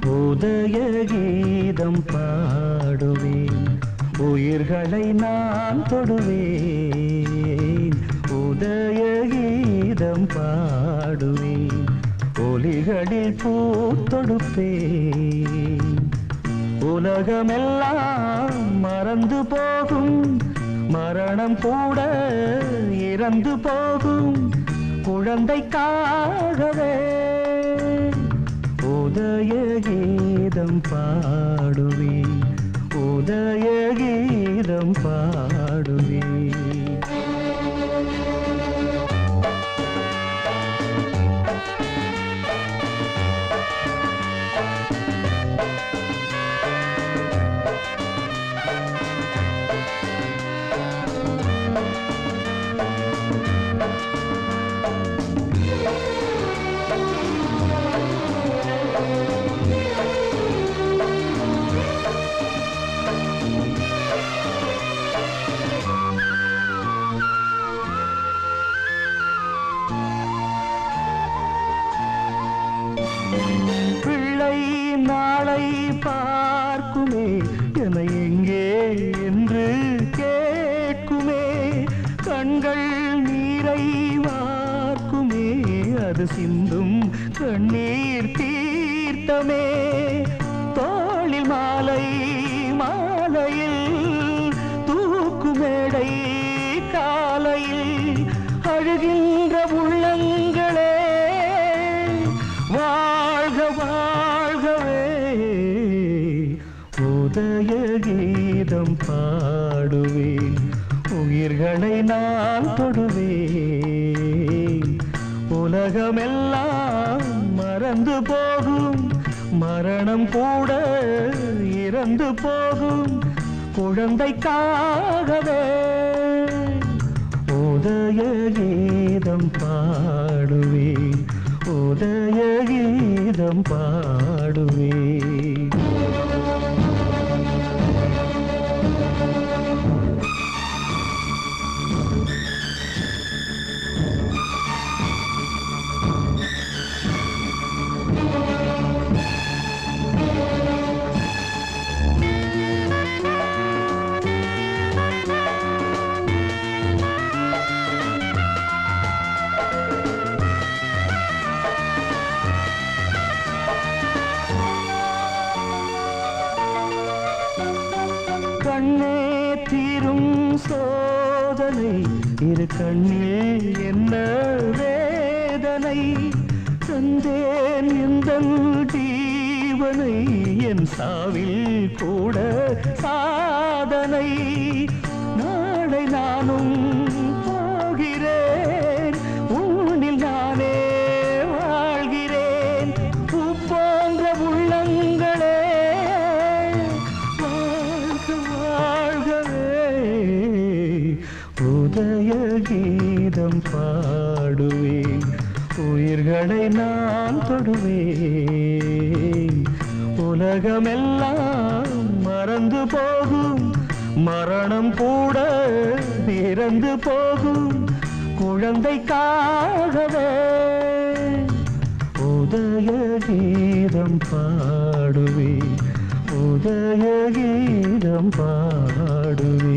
உதய கீதம் பாடுவேன், உயிர்களை நான் தொடுவேன். உதய கீதம் பாடுவேன், ஒலிகளில் பூ தொடுப்பேன். உலகமெல்லாம் மறந்து போகும், மரணம் கூட இறந்து போகும், குழந்தைக்காகவே உதய கீதம் பாடுவேன், உதய கீதம் பாடுவேன். பிள்ளை நாளை பார்க்குமே, என எங்கே என்று கேட்குமே. கண்கள் நீரை வார்க்குமே, அது சிந்தும் கண்ணீர் தீர்த்தமே. தோளில் மாலை மாலையில் தூக்குமேடை காலையில் அழுகின்ற உள்ளங்களே, வாழ்க வாழ்கவே. உதய கீதம் பாடுவேன், உயிர்களை நான் தொடுவேன். உலகமெல்லாம் மறந்து போகும், மரணம் கூட இறந்து போகும், குழந்தைக்காகவே உதய கீதம் பாடுவேன், உதய கீதம் பாடுவேன். கண்ணே தீரும் சோதனை, இரு கண்ணில் என்ன வேதனை. தந்தேன் இந்த ஜீவனை, என் சாவில் கூட சாதனை. நாளை நானும் போகிறேன், உன்னில் நானே வாழ்கிறேன். பூ போன்ற உள்ளங்களே, உதய கீதம் பாடுவேன், உயிர்களை நான் தொடுவேன். உலகமெல்லாம் மறந்து போகும், மரணம் கூட இறந்து போகும், குழந்தைக்காகவே உதய கீதம் பாடுவேன், உதய கீதம் பாடுவேன்.